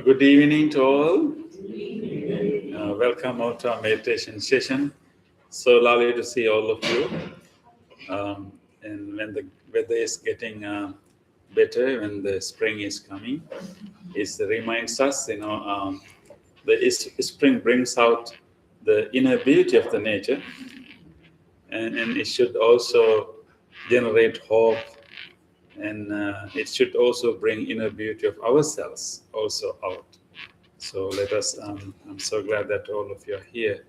Good evening to all. Welcome out to our meditation session. So lovely to see all of you. And when the weather is getting better, when the spring is coming, it reminds us, the spring brings out the inner beauty of the nature, and it should also generate hope, and it should also bring inner beauty of ourselves also out. So let us, I'm so glad that all of you are here.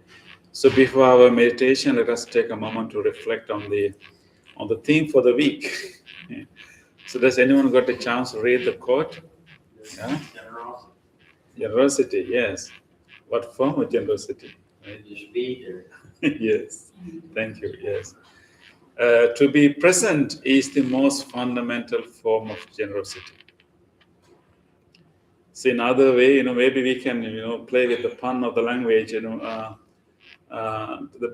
So before our meditation, let us take a moment to reflect on the theme for the week. So does anyone got a chance to read the quote? Yeah? Generosity, yes. What form of generosity? Yes, thank you, yes. To be present is the most fundamental form of generosity. So in other way, maybe we can, play with the pun of the language, the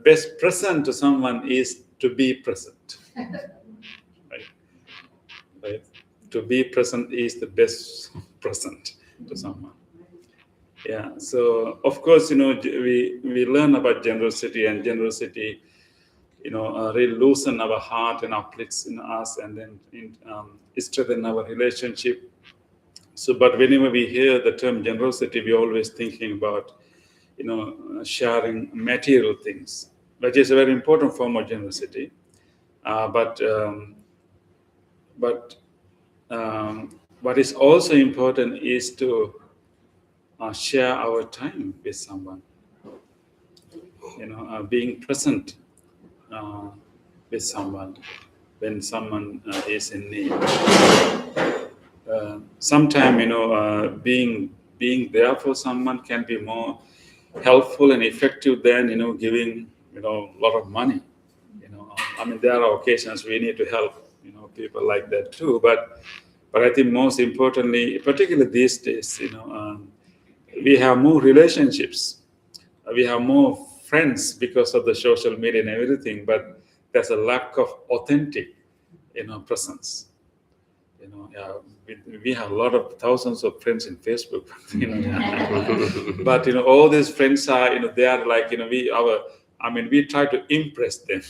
best present to someone is to be present. Right? To be present is the best present to someone. Yeah. So of course, we learn about generosity, and generosity, really loosen our heart and uplifts in us, and then strengthen our relationship. So, but whenever we hear the term generosity, we're always thinking about, sharing material things, which is a very important form of generosity. But what is also important is to share our time with someone. Being present with someone when someone is in need. Sometimes, being there for someone can be more helpful and effective than giving a lot of money. I mean, there are occasions we need to help people like that too, but I think most importantly, particularly these days, we have more relationships, we have more friends because of the social media and everything, but there's a lack of authentic presence. We have a lot of thousands of friends in Facebook, but all these friends are, they are like, we try to impress them,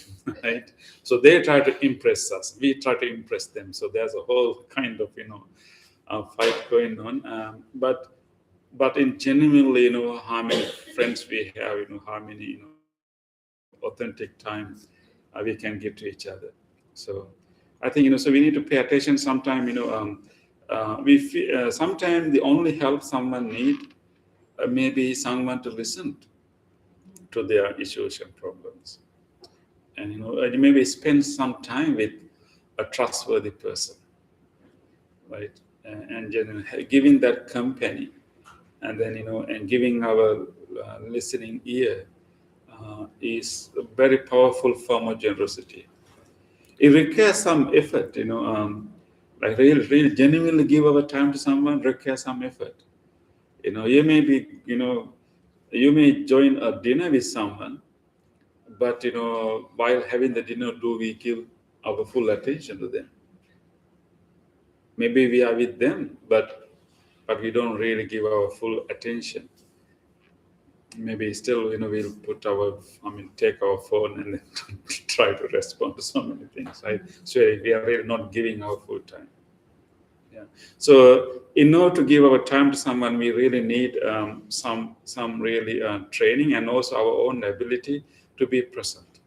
right? So they try to impress us, we try to impress them. So there's a whole kind of, fight going on. But in genuinely, how many friends we have, how many, authentic time we can give to each other. So I think, so we need to pay attention sometime, sometimes the only help someone need maybe someone to listen to their issues and problems. And, maybe spend some time with a trustworthy person, right? And giving that company, and then, and giving our listening ear is a very powerful form of generosity. It requires some effort, like really genuinely give our time to someone requires some effort. You may be, you may join a dinner with someone, but while having the dinner, do we give our full attention to them? Maybe we are with them, but we don't really give our full attention. Maybe still, we'll put take our phone and then try to respond to so many things, right? So we are really not giving our full time. Yeah. So in order to give our time to someone, we really need some really training, and also our own ability to be present.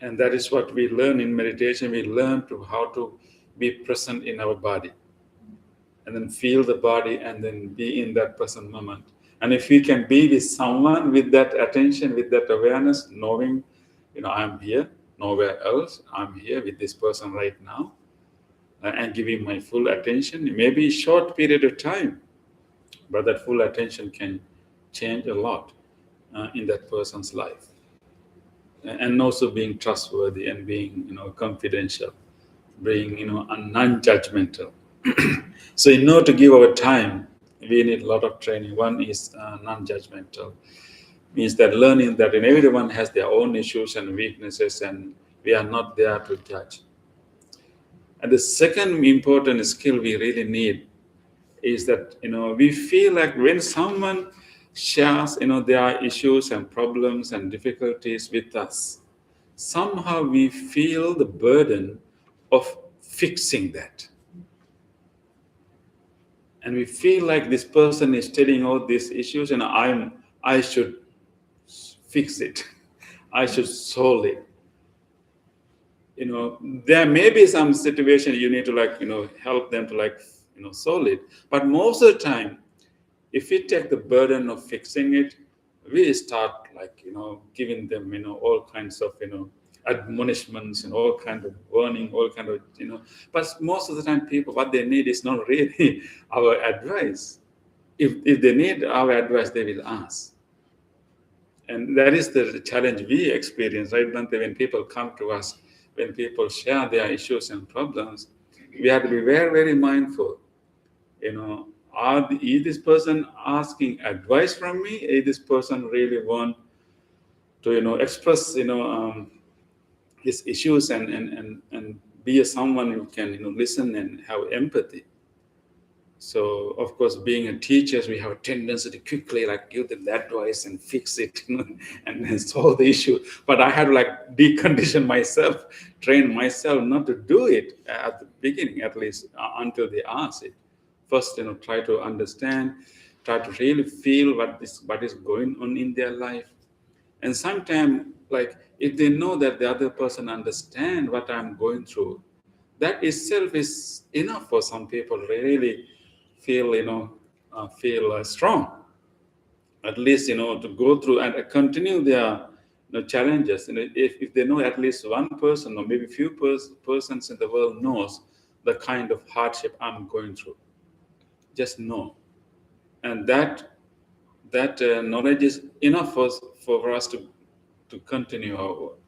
And that is what we learn in meditation. We learn how to be present in our body. and then feel the body, and then be in that present moment. And if we can be with someone with that attention, with that awareness, knowing, I'm here, nowhere else, I'm here with this person right now, and giving my full attention, maybe a short period of time, but that full attention can change a lot in that person's life. And also being trustworthy and being, confidential, being, non-judgmental. So in order to give our time, we need a lot of training. One is non-judgmental, means that learning that everyone has their own issues and weaknesses, and we are not there to judge. And the second important skill we really need is that, we feel like when someone shares, their issues and problems and difficulties with us, somehow we feel the burden of fixing that. And we feel like this person is telling all these issues, and I should fix it. I should solve it. There may be some situation you need to help them to solve it. But most of the time, if we take the burden of fixing it, we start giving them all kinds of admonishments and all kind of warning, all kind of But most of the time, people, what they need is not really our advice. If they need our advice, they will ask. And that is the challenge we experience, right, Bhante? When people come to us, when people share their issues and problems, we have to be very, very mindful. Is this person asking advice from me? Is this person really want to express his issues and be someone who can listen and have empathy? So of course, being a teacher, we have a tendency to quickly give them the advice and fix it and solve the issue. But I had to decondition myself, train myself not to do it at the beginning, at least until they ask it. First, try to understand, try to really feel what is going on in their life. And sometimes, if they know that the other person understands what I'm going through, that itself is enough for some people to really feel, strong. At least, to go through and continue their challenges. If they know at least one person or maybe few persons in the world knows the kind of hardship I'm going through, just know. And that knowledge is enough for us to continue our work.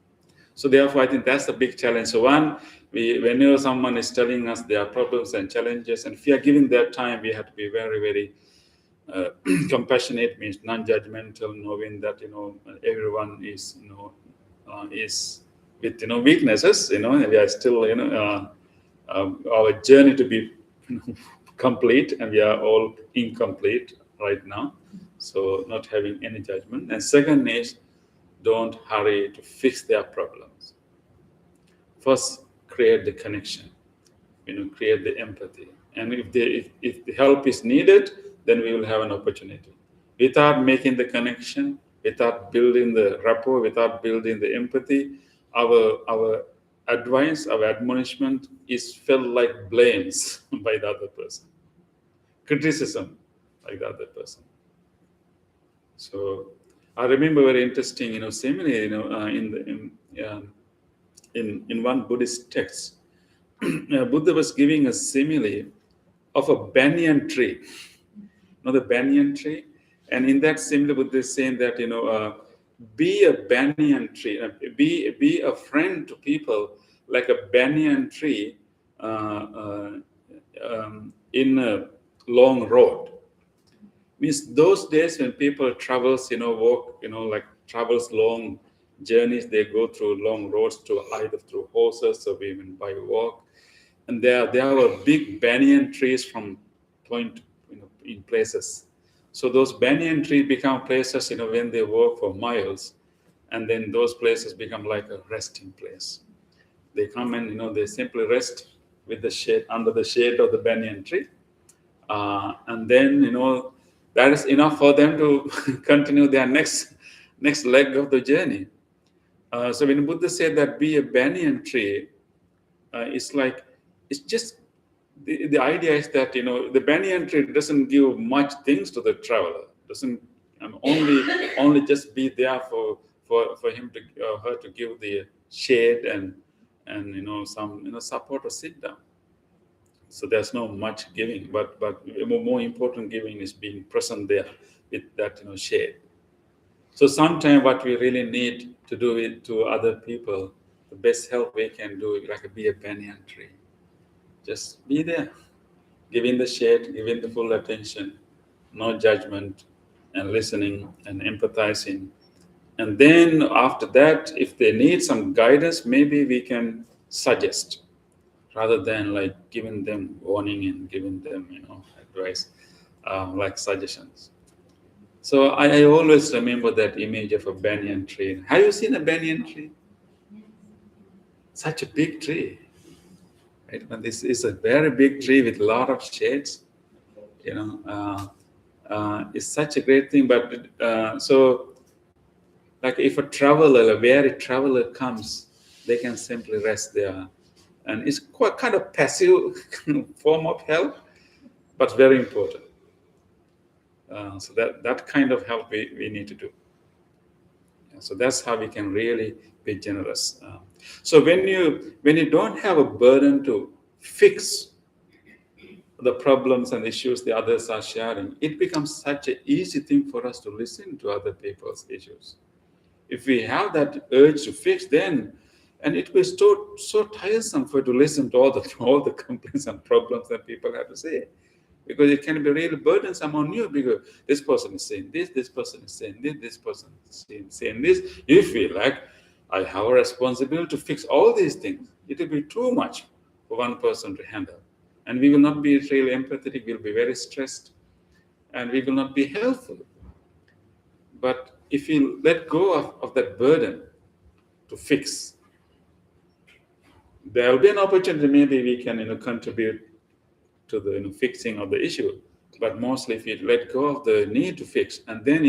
So therefore, I think that's the big challenge. So one, whenever someone is telling us their problems and challenges, and if we are giving their time, we have to be very, very compassionate, means non-judgmental, knowing that everyone is is with weaknesses. We are still our journey to be complete, and we are all incomplete right now. So not having any judgment. And second is, don't hurry to fix their problems. First, create the connection, create the empathy. And if the help is needed, then we will have an opportunity. Without making the connection, without building the rapport, without building the empathy, our advice, our admonishment is felt like blames by the other person, criticism by the other person. So I remember very interesting, similarly, in one Buddhist text, Buddha was giving a simile of a banyan tree. The banyan tree, and in that simile, Buddha is saying that be a banyan tree, be a friend to people like a banyan tree in a long road. Means those days when people travels, walk, travels long journeys, they go through long roads to either through horses or even by walk. And there were big banyan trees from point, in places. So those banyan trees become places, when they walk for miles, and then those places become like a resting place. They come and, they simply rest with the shade, under the shade of the banyan tree. And then, that is enough for them to continue their next leg of the journey. So when Buddha said that be a banyan tree, it's just the idea is that, the banyan tree doesn't give much things to the traveler. Doesn't only just be there for him to her to give the shade and some support or sit down. So there's no much giving, but more important giving is being present there with that shade. So sometimes what we really need to do it to other people, the best help we can do is like be a banyan tree. Just be there, giving the shade, giving the full attention, no judgment, and listening and empathizing. And then after that, if they need some guidance, maybe we can suggest rather than like giving them warning and giving them advice, like suggestions. So I always remember that image of a banyan tree. Have you seen a banyan tree? Such a big tree, right? And this is a very big tree with a lot of shades. It's such a great thing. But so, like if a weary traveler comes, they can simply rest there, and it's quite kind of passive form of help, but very important. So that kind of help we need to do. So that's how we can really be generous. So when you don't have a burden to fix the problems and issues the others are sharing, it becomes such an easy thing for us to listen to other people's issues. If we have that urge to fix, then and it will be so tiresome to listen to all the complaints and problems that people have to say. Because it can be really burdensome on you, because this person is saying this person is saying this person is saying this. You feel like I have a responsibility to fix all these things. It will be too much for one person to handle. And we will not be really empathetic, we'll be very stressed, and we will not be helpful. But if you let go of that burden to fix, there will be an opportunity, maybe we can contribute to the fixing of the issue. But mostly if you let go of the need to fix, and then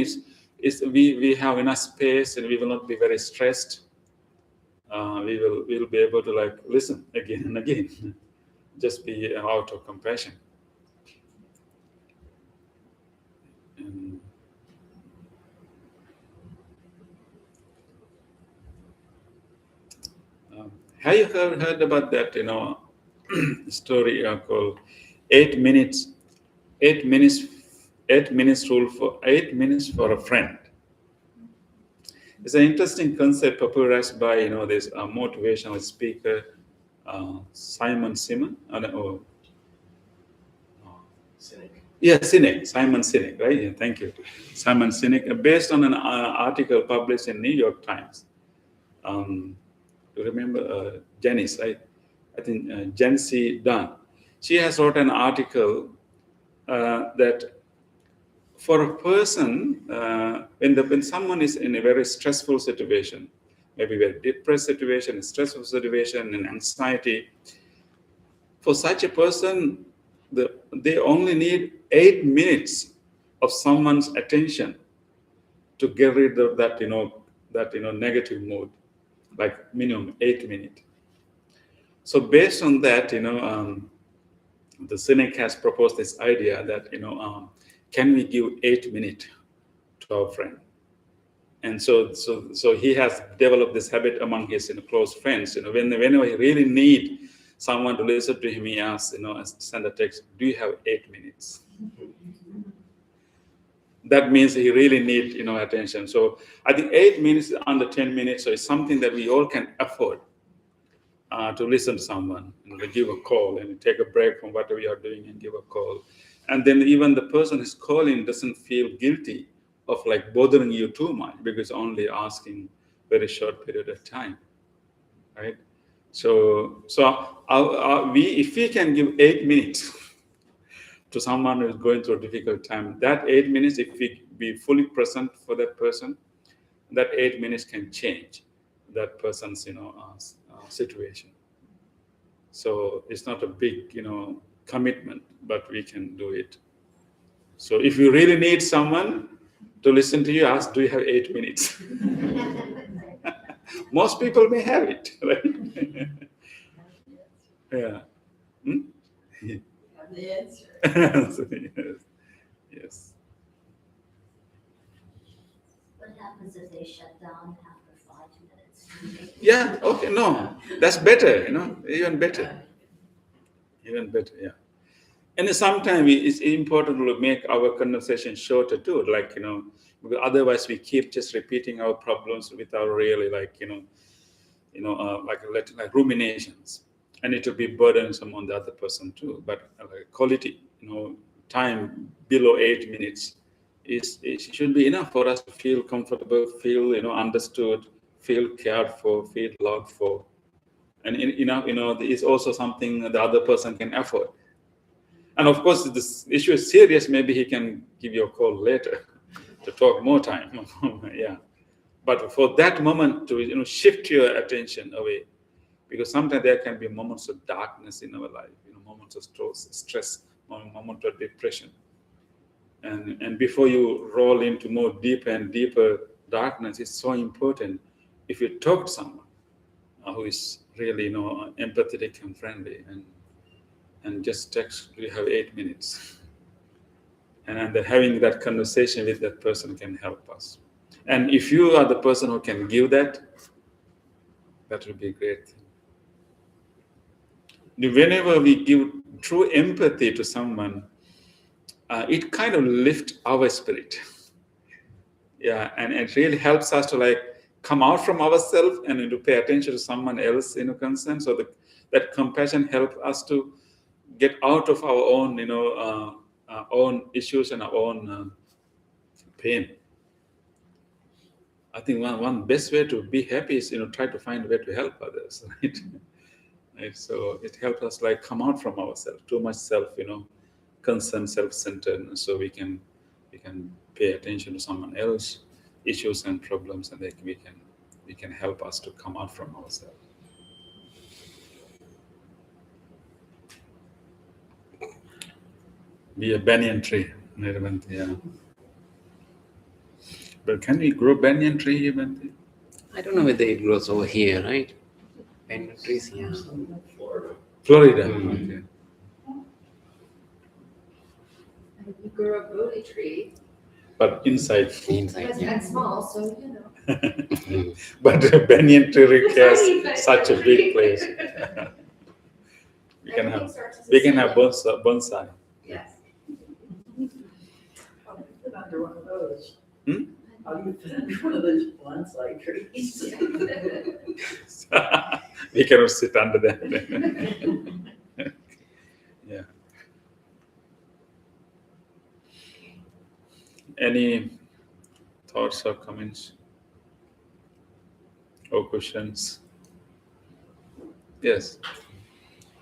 we have enough space and we will not be very stressed. We'll be able to like listen again and again. Just be out of compassion. And, have you heard about that story called 8 minutes rule for 8 minutes for a friend? It's an interesting concept popularized by this motivational speaker Simon Sinek. Sinek. Simon Sinek, right? Yeah, thank you, Simon Sinek. Based on an article published in New York Times. You remember Janice, right? I think Jancy Dunn. She has wrote an article that for a person, when someone is in a very stressful situation, maybe very depressed situation, a stressful situation, and anxiety, for such a person, they only need 8 minutes of someone's attention to get rid of that negative mood, like minimum 8 minutes. So based on that, the Sinek has proposed this idea that can we give 8 minutes to our friend? And so he has developed this habit among his close friends. Whenever he really need someone to listen to him, he asks, send a text, do you have 8 minutes? That means he really needs attention. So I think 8 minutes under 10 minutes, so it's something that we all can afford to listen to someone, to give a call and take a break from whatever you are doing and give a call. And then even the person who's calling doesn't feel guilty of like bothering you too much, because only asking very short period of time, right? So if we can give 8 minutes to someone who is going through a difficult time, that 8 minutes, if we be fully present for that person, that 8 minutes can change that person's situation. So it's not a big commitment, but we can do it. So if you really need someone to listen to you, ask, do you have 8 minutes? Most people may have it, right? Yeah. You have the answer. Yes. What happens if they shut down after 5 minutes? Yeah, okay, no, that's better, even better. Even better, yeah. And sometimes it's important to make our conversation shorter too, like, because otherwise we keep just repeating our problems without really like ruminations. And it will be burdensome on the other person too. But like quality, time below 8 minutes it should be enough for us to feel comfortable, feel, understood, feel cared for, feel loved for. And it's also something the other person can afford. And of course, if this issue is serious, maybe he can give you a call later to talk more time. Yeah. But for that moment to shift your attention away, because sometimes there can be moments of darkness in our life, moments of stress, moments of depression. And before you roll into more deeper and deeper darkness, it's so important if you talk to someone who is really empathetic and friendly, and just text, you have 8 minutes, and then having that conversation with that person can help us. And if you are the person who can give that, that will be great. Whenever we give true empathy to someone, it kind of lifts our spirit. Yeah, and it really helps us to like come out from ourselves and to pay attention to someone else concern. So that compassion helps us to get out of our own own issues and our own pain. I think one best way to be happy is try to find a way to help others, right? Right. So it helps us like come out from ourselves, too much self concern, self-centered, so we can pay attention to someone else issues and problems, and we can help us to come out from ourselves. Be a banyan tree, Nirvanti, yeah. But can we grow banyan tree, Nirvanti? I don't know whether it grows over here, right? Banyan trees, yeah. Florida. Mm. Okay. You grow a Bodhi tree. But inside. Inside, It's yeah. kind of small, so But a banyan tree requires Tiny, but- such a big place. we can have bonsai. Yes. How do you fit under one of those? Hmm? How do you fit under one of those bonsai trees? We cannot sit under them. Yeah. Any thoughts or comments or questions? Yes.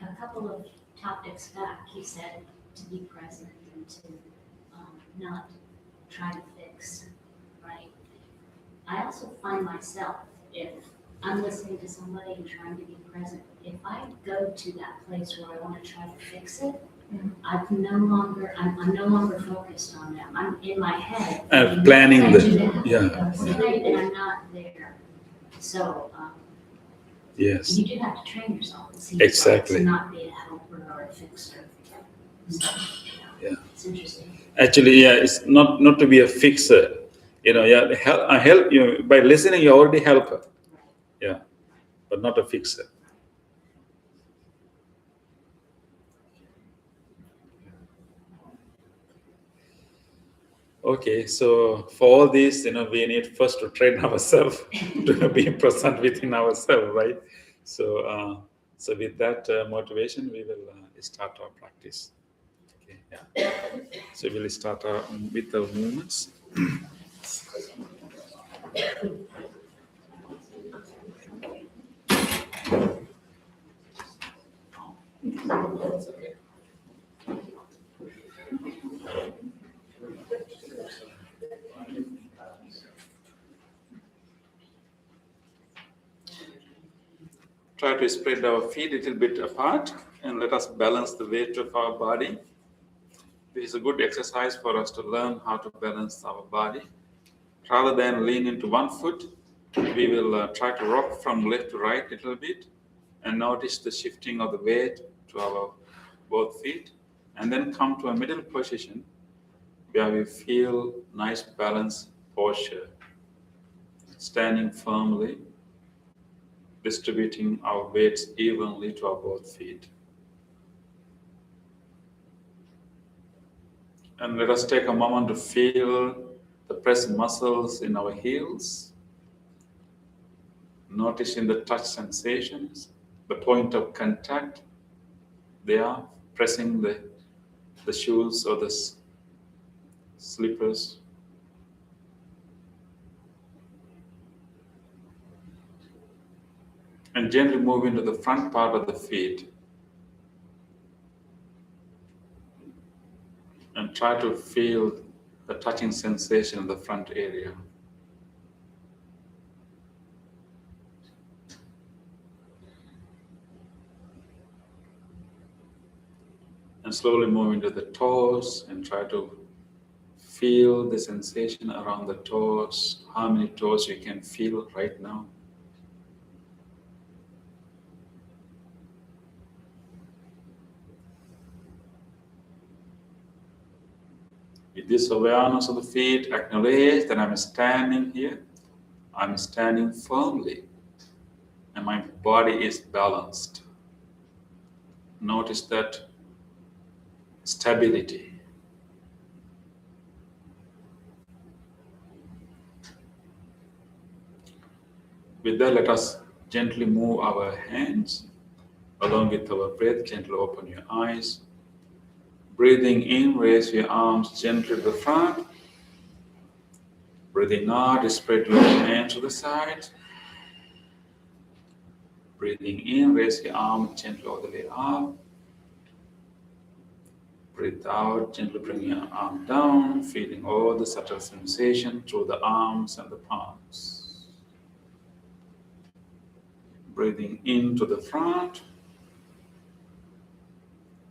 A couple of topics back, you said to be present and to not try to fix, right? I also find myself, if I'm listening to somebody and trying to be present, if I go to that place where I want to try to fix it, I'm no longer focused on them. I'm in my head. Planning and I'm not there. So Yes. you do have to train yourself Exactly. to not be a helper or a fixer. So, Yeah. It's interesting. Actually, yeah, it's not to be a fixer. Yeah, help you by listening. You already help her. Yeah, but not a fixer. Okay, so for all this, we need first to train ourselves to be present within ourselves, right? So, so with that motivation, we will start our practice. Okay, yeah. So we'll start with the movements. Try to spread our feet a little bit apart and let us balance the weight of our body. This is a good exercise for us to learn how to balance our body. Rather than lean into one foot, we will try to rock from left to right a little bit and notice the shifting of the weight to our both feet, and then come to a middle position where we feel nice balanced posture, standing firmly, distributing our weights evenly to our both feet. And let us take a moment to feel the pressed muscles in our heels, noticing the touch sensations, the point of contact. They are pressing the shoes or the slippers. And gently move into the front part of the feet. And try to feel the touching sensation in the front area. And slowly move into the toes and try to feel the sensation around the toes, how many toes you can feel right now. With this awareness of the feet, acknowledge that I'm standing here, I'm standing firmly, and my body is balanced. Notice that stability. With that, let us gently move our hands along with our breath. Gently open your eyes. Breathing in, raise your arms gently to the front. Breathing out, spread your hands to the side. Breathing in, raise your arm gently all the way up. Breathe out, gently bring your arm down, feeling all the subtle sensation through the arms and the palms. Breathing into the front.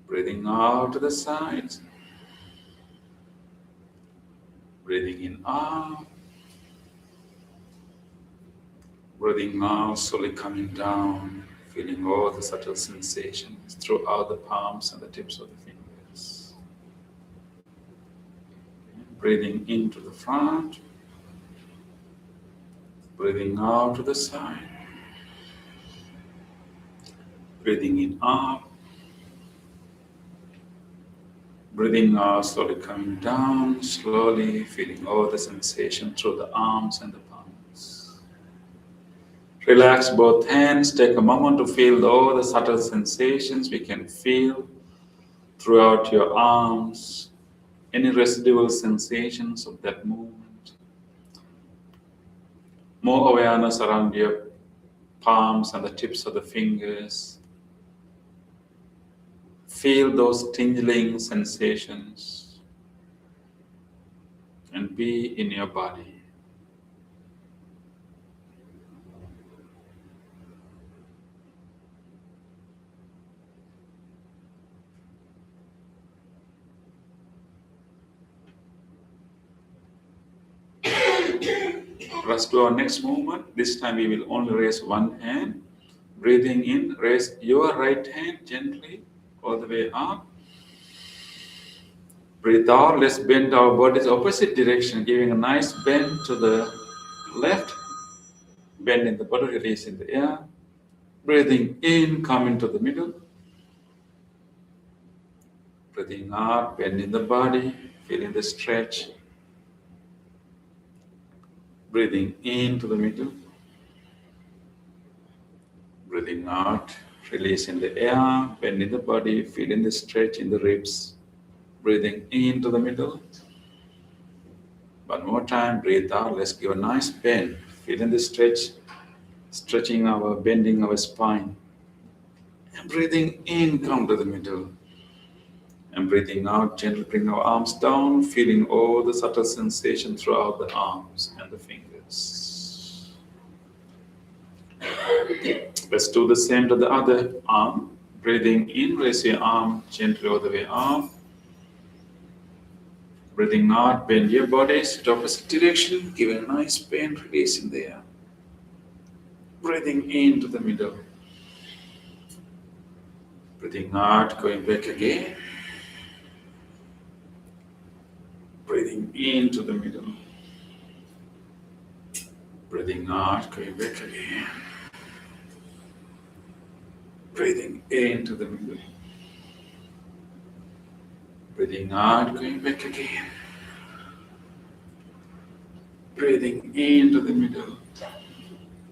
Breathing out to the sides. Breathing in up. Breathing out, slowly coming down, feeling all the subtle sensations throughout the palms and the tips of the fingers. Breathing into the front. Breathing out to the side. Breathing in up. Breathing out, slowly coming down, slowly feeling all the sensation through the arms and the palms. Relax both hands, take a moment to feel all the subtle sensations we can feel throughout your arms, any residual sensations of that movement. More awareness around your palms and the tips of the fingers. Feel those tingling sensations and be in your body. Let's do our next movement. This time we will only raise one hand. Breathing in, raise your right hand gently all the way up. Breathe out, let's bend our bodies opposite direction, giving a nice bend to the left. Bend in the body, release in the air. Breathing in, come into the middle. Breathing out, bend in the body, feeling the stretch. Breathing into the middle. Breathing out, release in the air, bend in the body, feeling the stretch in the ribs. Breathing into the middle. One more time, breathe out. Let's give a nice bend. Feeling the stretch, bending our spine. And breathing in, come to the middle. And breathing out, gently bring our arms down, feeling all the subtle sensation throughout the arms and the fingers. Let's do the same to the other arm. Breathing in, raise your arm gently all the way up. Breathing out, bend your body to opposite direction, give a nice bend, release in the air. Breathing into the middle. Breathing out, going back again. Breathing into the middle. Breathing out, going back again. Breathing into the middle. Breathing out, going back again. Breathing into the middle.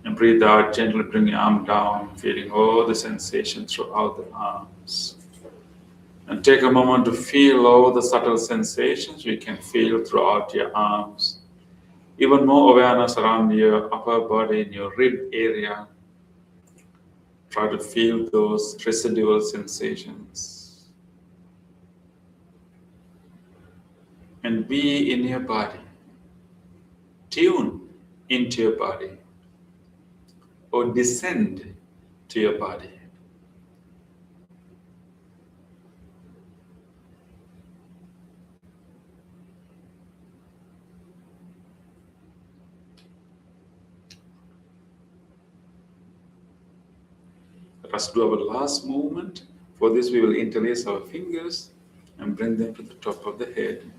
And breathe out, gently bring your arm down, feeling all the sensation throughout the arms. And take a moment to feel all the subtle sensations you can feel throughout your arms. Even more awareness around your upper body, in your rib area. Try to feel those residual sensations. And be in your body. Tune into your body. Or descend to your body. Let us do our last movement. For this, we will interlace our fingers and bring them to the top of the head.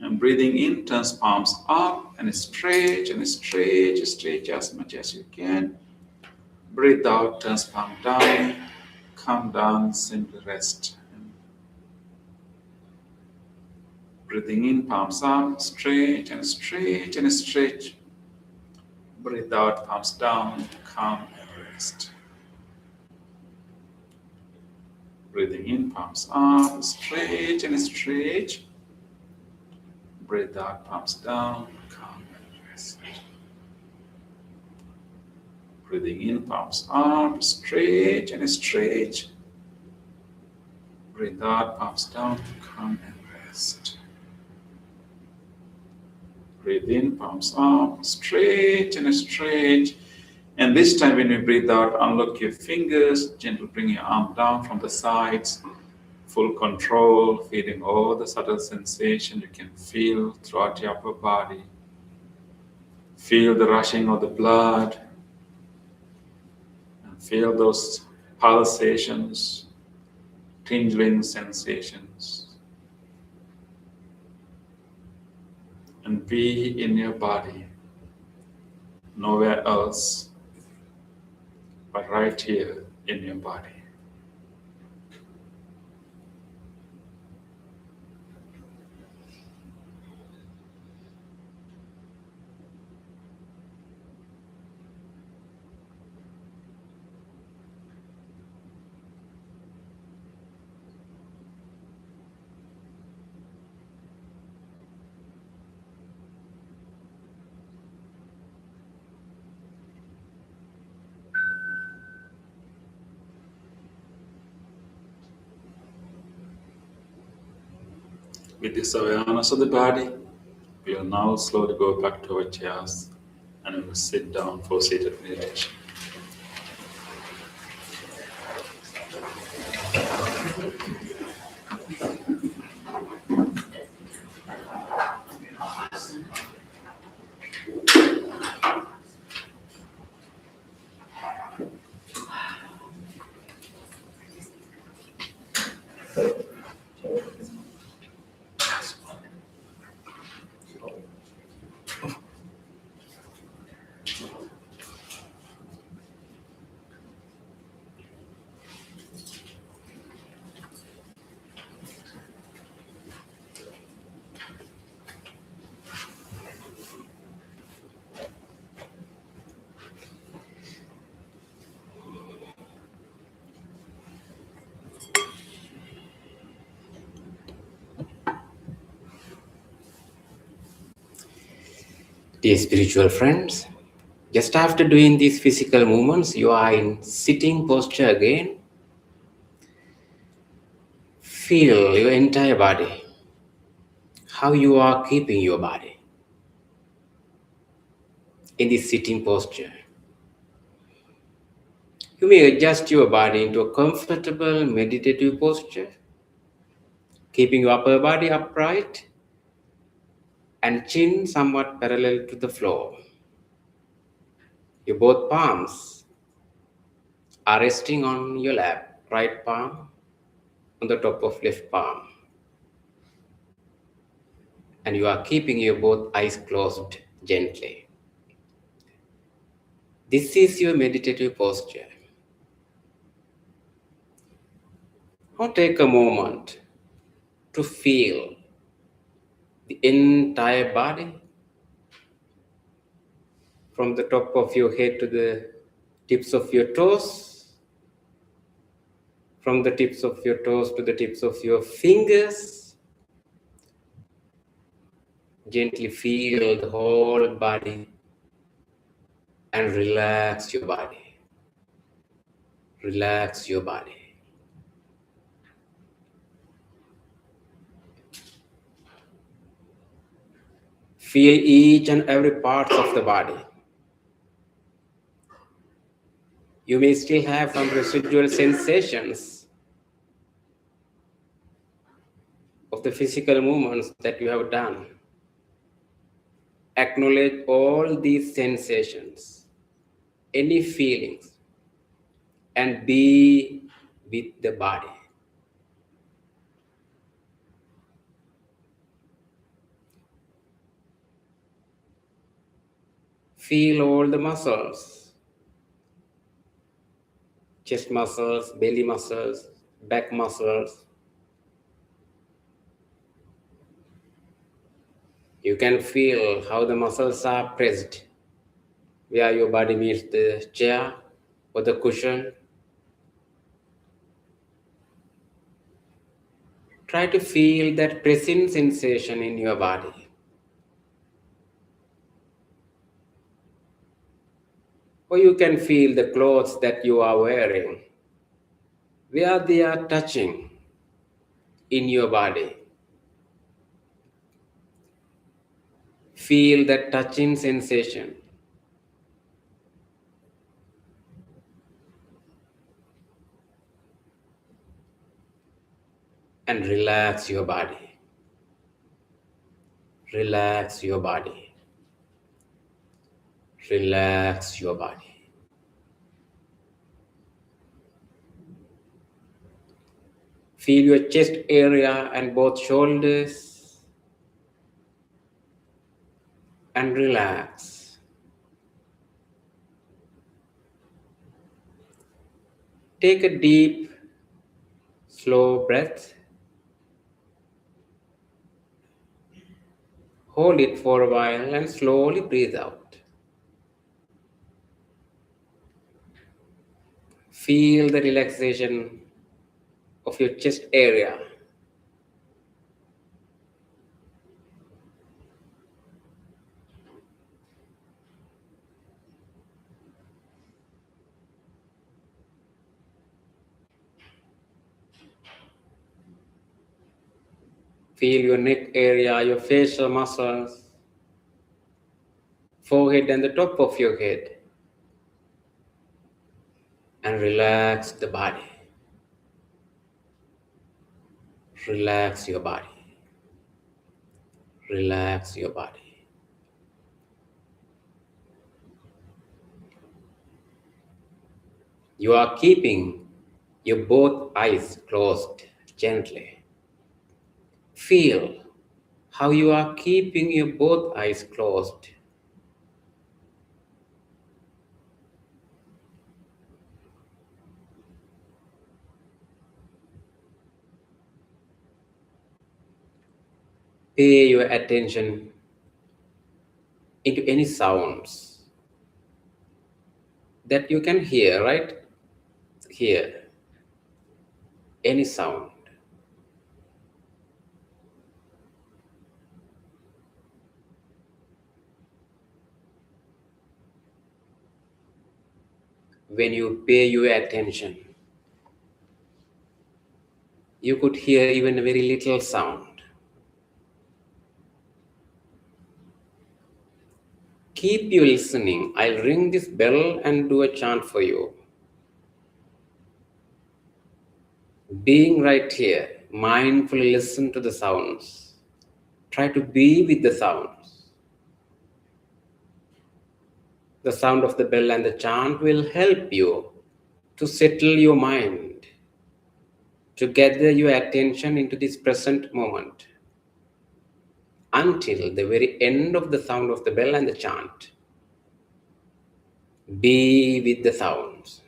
And breathing in, turns palms up and stretch as much as you can. Breathe out, turns palm down, come down, simply rest. Breathing in, palms up, stretch and stretch. Breathe out, palms down, come and rest. Breathing in, palms up, stretch and stretch. Breathe out, palms down, come and rest. Breathing in, palms up, stretch and stretch. Breathe out, palms down, come and rest. Breathe in, palms up, stretch and stretch. And this time when you breathe out, unlock your fingers, gently bring your arm down from the sides. Full control, feeling all the subtle sensation you can feel throughout your upper body. Feel the rushing of the blood. And feel those pulsations, tingling sensations. And be in your body, nowhere else, but right here in your body. With this awareness of the body, we will now slowly go back to our chairs and we will sit down for seated meditation. Dear spiritual friends, just after doing these physical movements, you are in sitting posture again. Feel your entire body, how you are keeping your body in this sitting posture. You may adjust your body into a comfortable meditative posture, keeping your upper body upright and chin somewhat parallel to the floor. Your both palms are resting on your lap, right palm on the top of left palm. And you are keeping your both eyes closed gently. This is your meditative posture. Now take a moment to feel the entire body from the top of your head to the tips of your toes, from the tips of your toes to the tips of your fingers. Gently feel the whole body and relax your body. Relax your body. Feel each and every part of the body. You may still have some residual sensations of the physical movements that you have done. Acknowledge all these sensations, any feelings, and be with the body. Feel all the muscles, chest muscles, belly muscles, back muscles. You can feel how the muscles are pressed, where your body meets the chair or the cushion. Try to feel that pressing sensation in your body. Or you can feel the clothes that you are wearing, where they are touching in your body. Feel that touching sensation. And relax your body. Relax your body. Relax your body. Feel your chest area and both shoulders. And relax. Take a deep, slow breath. Hold it for a while and slowly breathe out. Feel the relaxation of your chest area. Feel your neck area, your facial muscles, forehead and the top of your head. And relax the body. Relax your body. Relax your body. You are keeping your both eyes closed gently. Feel how you are keeping your both eyes closed. Pay your attention into any sounds that you can hear right here. Any sound. When you pay your attention, you could hear even a very little sound. Keep you listening. I'll ring this bell and do a chant for you. Being right here, mindfully listen to the sounds. Try to be with the sounds. The sound of the bell and the chant will help you to settle your mind, to gather your attention into this present moment until the very end of the sound of the bell and the chant. Be with the sounds.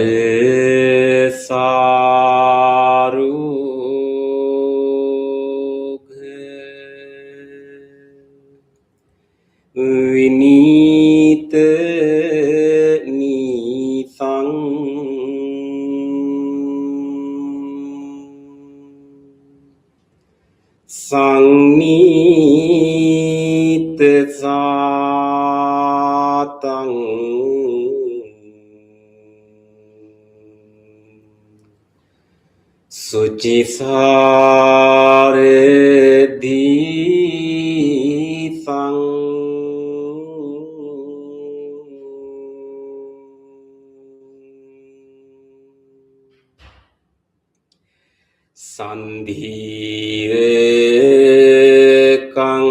Sansare sarughe vinite nisang sangnite satang sucisare dhisang sandhire kang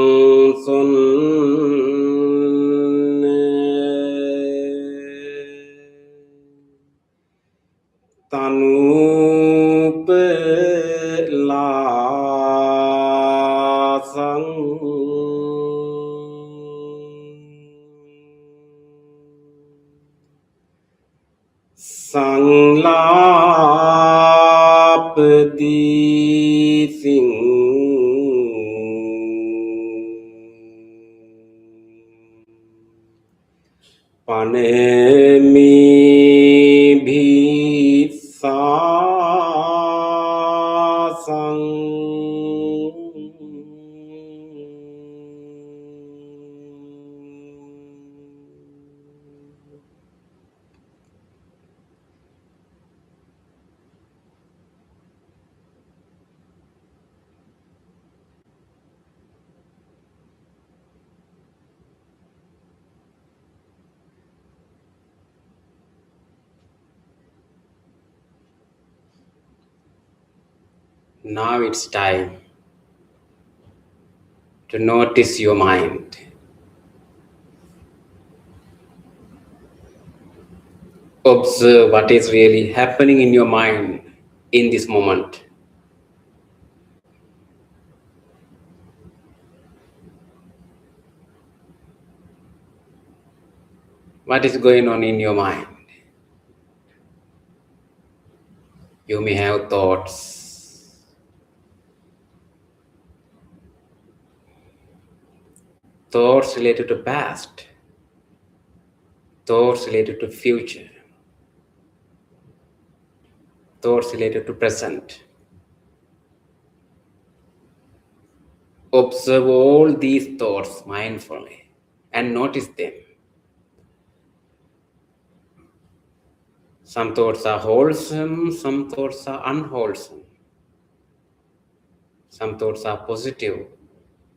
sunne tanupe lasang sanglap di sing panemi bhisasang Now it's time to notice your mind. Observe what is really happening in your mind in this moment. What is going on in your mind? You may have thoughts. Thoughts related to past. Thoughts related to future. Thoughts related to present. Observe all these thoughts mindfully and notice them. Some thoughts are wholesome, some thoughts are unwholesome. Some thoughts are positive,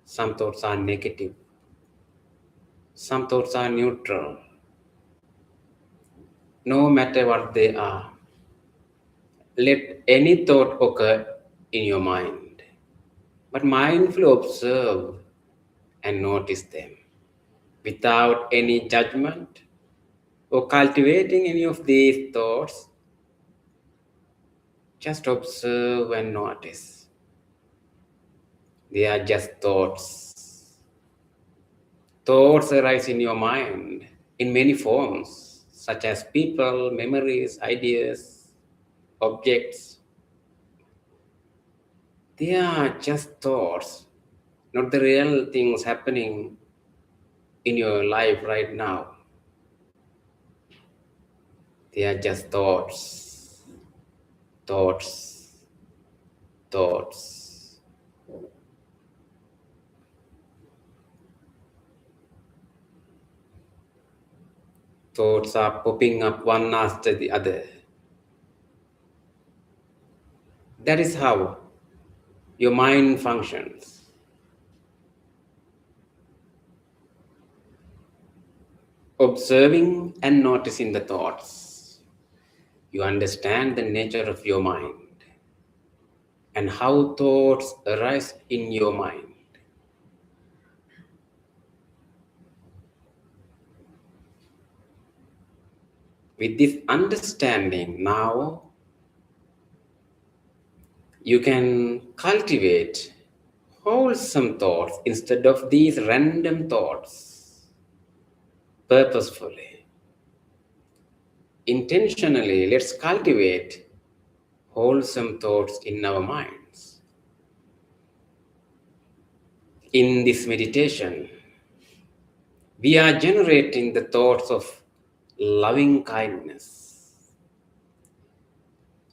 some thoughts are negative. Some thoughts are neutral. No matter what they are, let any thought occur in your mind, but mindfully observe and notice them without any judgment or cultivating any of these thoughts. Just observe and notice. They are just thoughts. Thoughts arise in your mind in many forms, such as people, memories, ideas, objects. They are just thoughts, not the real things happening in your life right now. They are just thoughts, thoughts, thoughts. Thoughts are popping up one after the other. That is how your mind functions. Observing and noticing the thoughts, you understand the nature of your mind and how thoughts arise in your mind. With this understanding, now you can cultivate wholesome thoughts instead of these random thoughts purposefully. Intentionally, let's cultivate wholesome thoughts in our minds. In this meditation, we are generating the thoughts of loving kindness,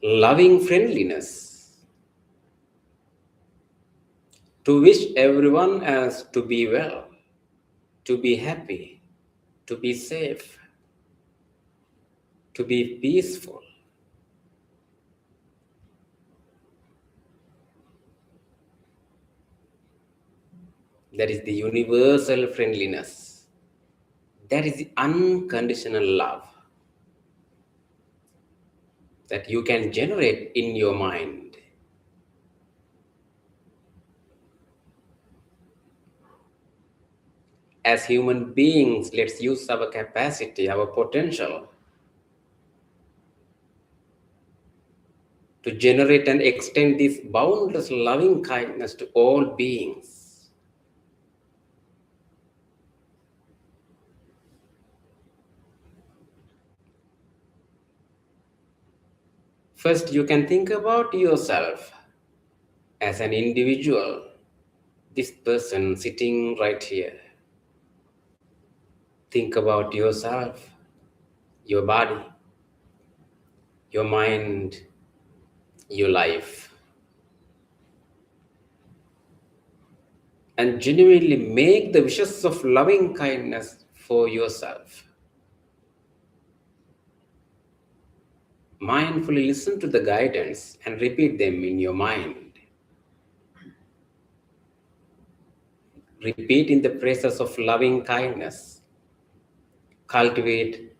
loving friendliness, to wish everyone else to be well, to be happy, to be safe, to be peaceful. That is the universal friendliness. That is the unconditional love that you can generate in your mind. As human beings, let's use our capacity, our potential to generate and extend this boundless loving kindness to all beings. First, you can think about yourself as an individual, this person sitting right here. Think about yourself, your body, your mind, your life, and genuinely make the wishes of loving kindness for yourself. Mindfully listen to the guidance and repeat them in your mind. Repeat in the presence of loving kindness. Cultivate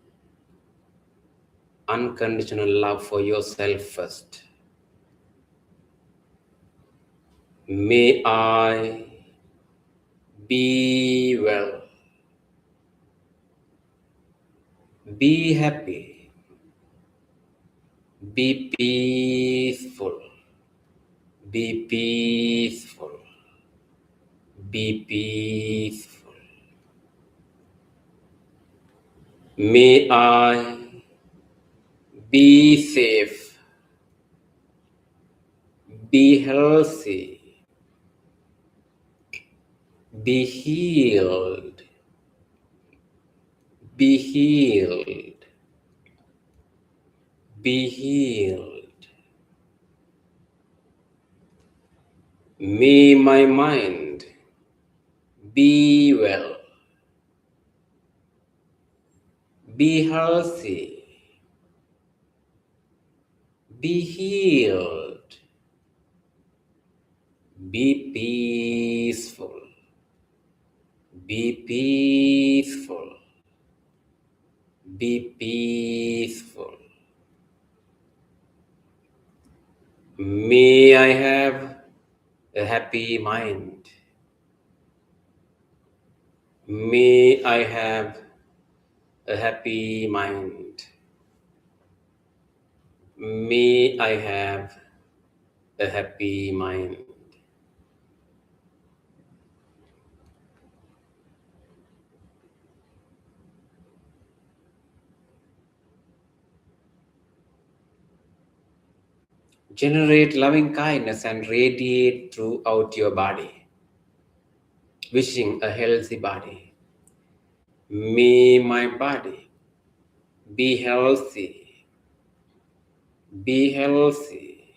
unconditional love for yourself first. May I be well, be happy, be peaceful, be peaceful, be peaceful. May I be safe, be healthy, be healed, be healed, be healed. May my mind be well, be healthy, be healed, be peaceful, be peaceful, be peaceful. May I have a happy mind. May I have a happy mind. May I have a happy mind. Generate loving kindness and radiate throughout your body, wishing a healthy body. May my body be healthy, be healthy,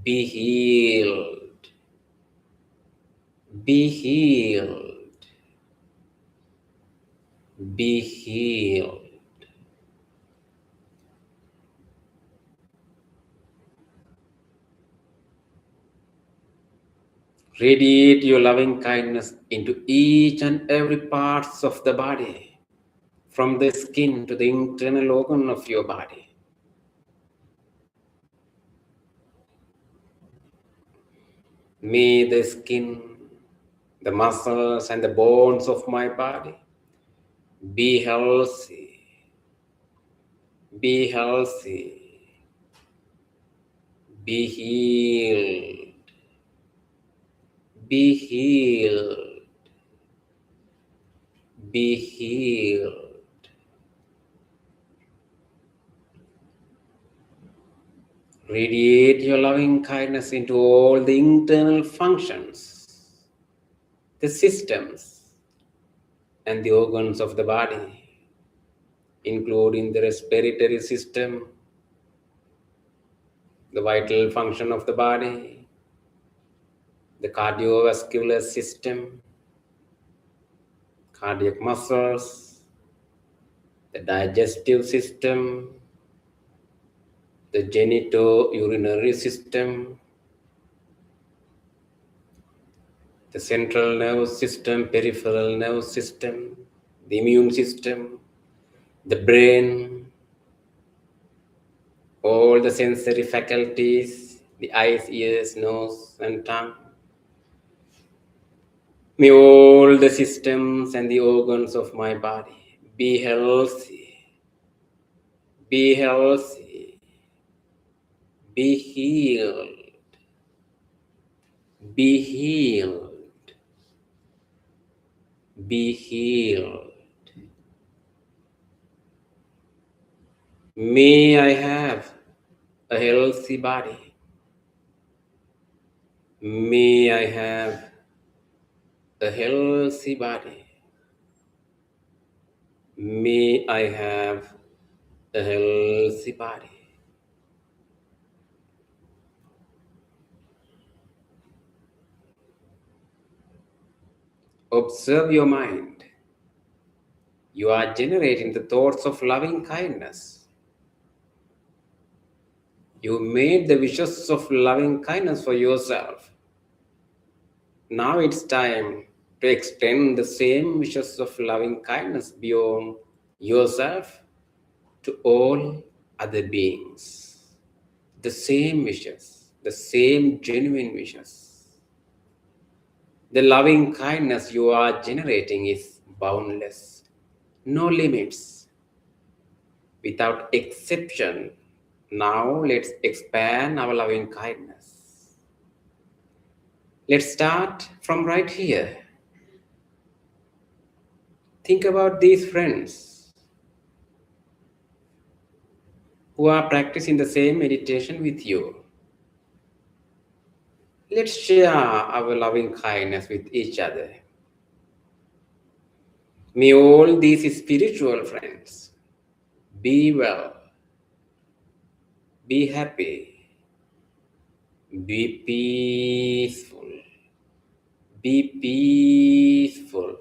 be healed, be healed, be healed. Radiate your loving kindness into each and every parts of the body, from the skin to the internal organ of your body. May the skin, the muscles and the bones of my body be healthy, be healthy, be healed, be healed, be healed. Radiate your loving kindness into all the internal functions, the systems, and the organs of the body, including the respiratory system, the vital function of the body, the cardiovascular system, cardiac muscles, the digestive system, the genitourinary system, the central nervous system, peripheral nervous system, the immune system, the brain, all the sensory faculties, the eyes, ears, nose, and tongue. May all the systems and the organs of my body be healthy, be healthy, be healed, be healed, be healed. May I have a healthy body. May I have a healthy body. May I have a healthy body. Observe your mind. You are generating the thoughts of loving kindness. You made the wishes of loving kindness for yourself. Now it's time to extend the same wishes of loving kindness beyond yourself to all other beings. The same wishes, the same genuine wishes. The loving kindness you are generating is boundless, no limits, without exception. Now let's expand our loving kindness. Let's start from right here. Think about these friends who are practicing the same meditation with you. Let's share our loving kindness with each other. May all these spiritual friends be well, be happy, be peaceful, be peaceful,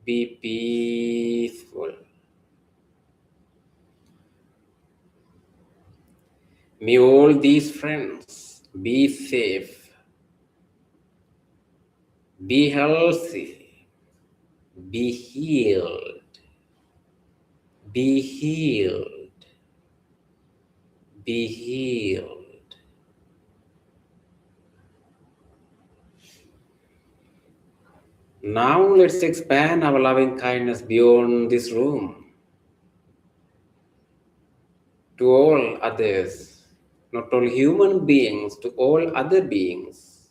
be peaceful. May all these friends be safe, be healthy, be healed, be healed, be healed. Now let's expand our loving kindness beyond this room to all others, not all human beings, to all other beings,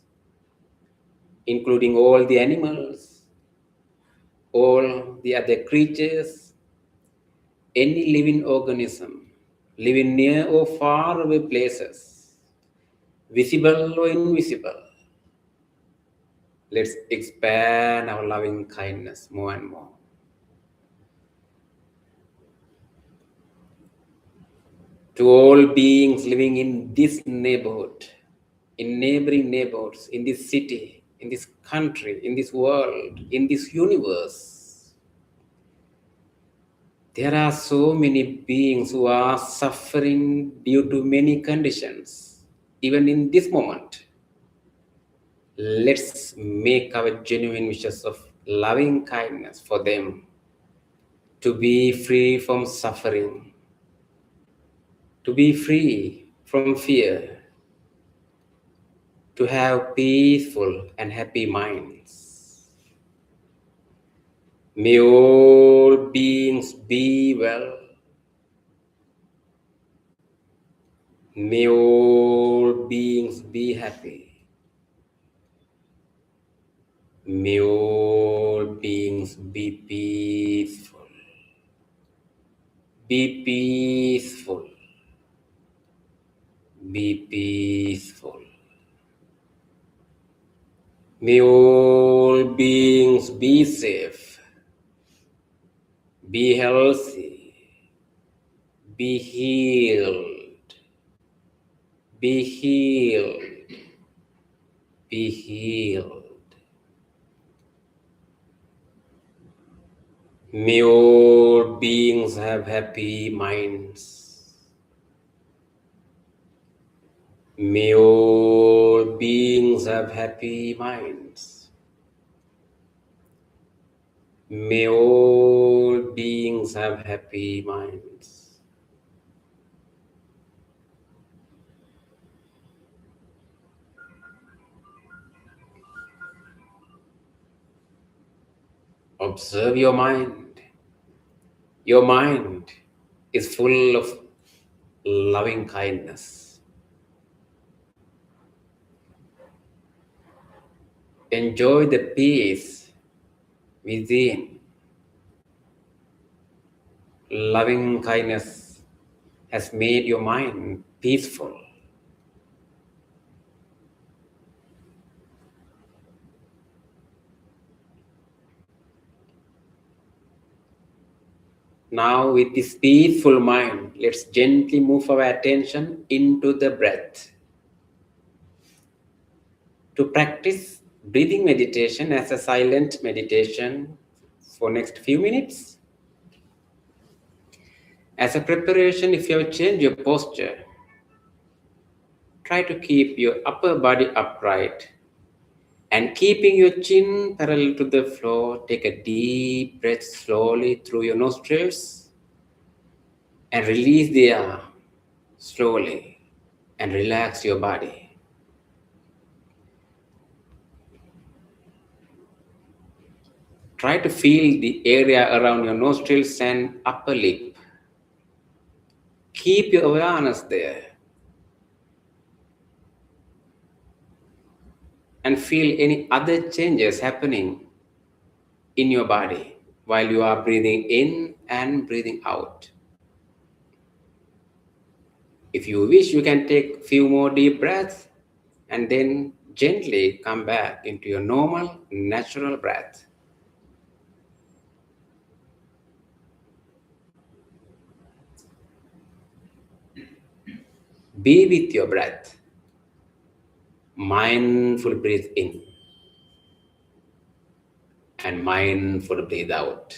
including all the animals, all the other creatures, any living organism, live in near or far away places, visible or invisible. Let's expand our loving kindness more and more. To all beings living in this neighborhood, in neighboring neighborhoods, in this city, in this country, in this world, in this universe. There are so many beings who are suffering due to many conditions, even in this moment. Let's make our genuine wishes of loving kindness for them to be free from suffering, to be free from fear, to have peaceful and happy minds. May all beings be well. May all beings be happy. May all beings be peaceful. Be peaceful. Be peaceful. May all beings be safe. Be healthy. Be healed. Be healed. Be healed. May all beings have happy minds. May all beings have happy minds. May all beings have happy minds. Observe your mind. Your mind is full of loving kindness. Enjoy the peace within. Loving kindness has made your mind peaceful. Now, with this peaceful mind, let's gently move our attention into the breath. To practice breathing meditation as a silent meditation for next few minutes. As a preparation, if you have changed your posture, try to keep your upper body upright and keeping your chin parallel to the floor. Take a deep breath slowly through your nostrils and release the air slowly and relax your body. Try to feel the area around your nostrils and upper lip. Keep your awareness there and feel any other changes happening in your body while you are breathing in and breathing out. If you wish, you can take a few more deep breaths and then gently come back into your normal, natural breath. Be with your breath. Mindful breathe in and mindful breathe out.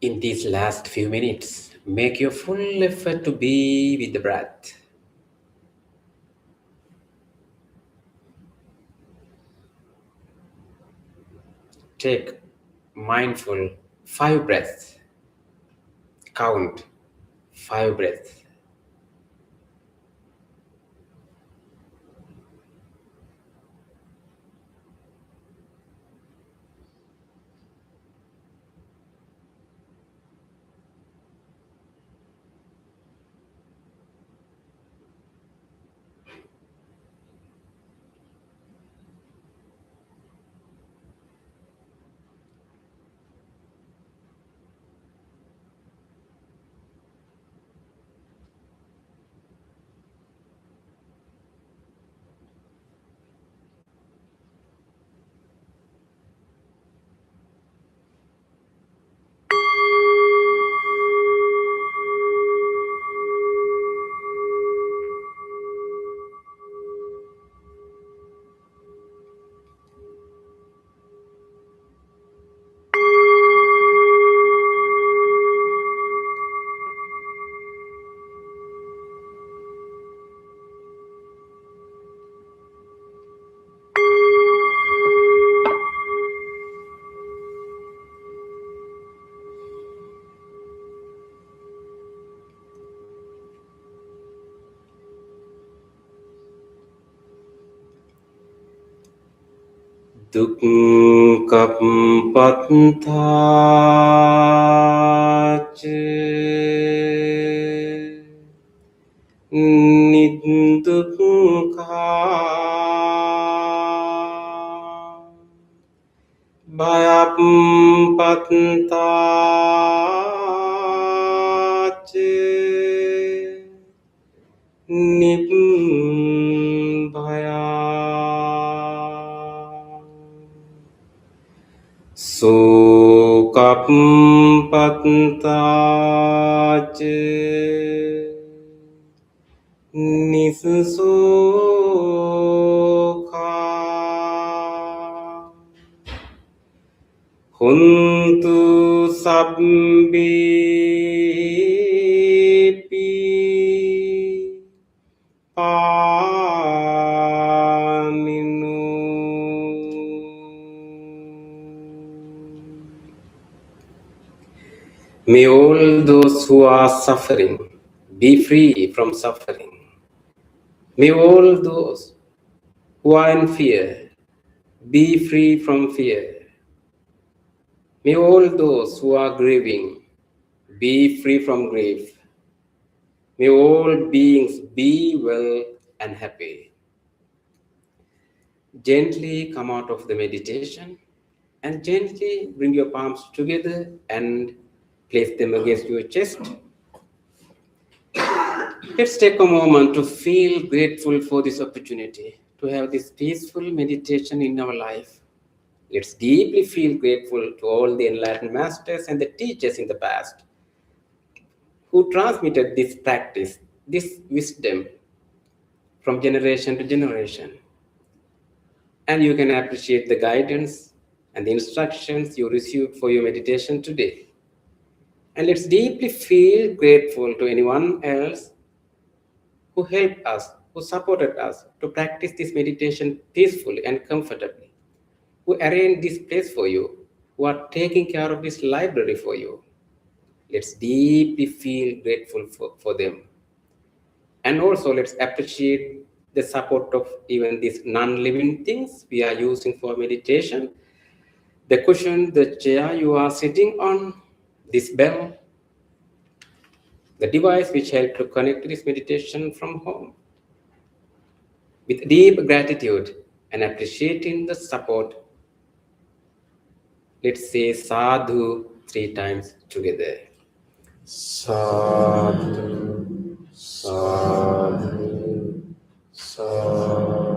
In these last few minutes, make your full effort to be with the breath. Take mindful 5 breaths. Count 5 breaths. Dukkha patthaca nidukkha bhayapatthaca nibbhaya sukam patthaca nisukha huntu sabbepi pāninu. May all those who are suffering be free from suffering. May all those who are in fear be free from fear. May all those who are grieving be free from grief. May all beings be well and happy. Gently come out of the meditation and gently bring your palms together and place them against your chest. Let's take a moment to feel grateful for this opportunity to have this peaceful meditation in our life. Let's deeply feel grateful to all the enlightened masters and the teachers in the past who transmitted this practice, this wisdom from generation to generation. And you can appreciate the guidance and the instructions you received for your meditation today. And let's deeply feel grateful to anyone else who helped us, who supported us to practice this meditation peacefully and comfortably, who arranged this place for you, who are taking care of this library for you. Let's deeply feel grateful for them. And also let's appreciate the support of even these non-living things we are using for meditation. The cushion, the chair you are sitting on, this bell, the device which helped to connect to this meditation from home. With deep gratitude and appreciating the support, let's say sadhu 3 times together. Sadhu, sadhu, sadhu.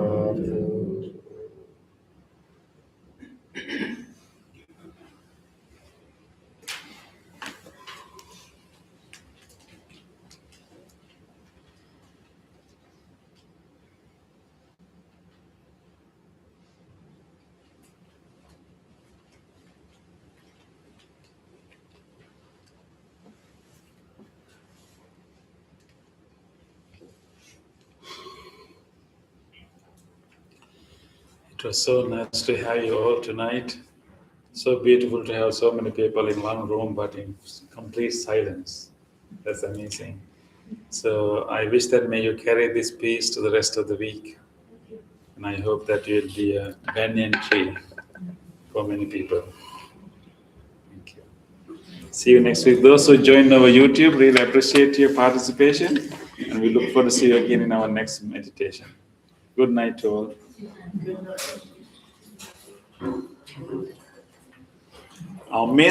It was so nice to have you all tonight. So beautiful to have so many people in one room, but in complete silence. That's amazing. So I wish that may you carry this peace to the rest of the week. And I hope that you'll be a banyan tree for many people. Thank you. See you next week. Those who joined our YouTube, really appreciate your participation. And we look forward to see you again in our next meditation. Good night to all. Good night. Our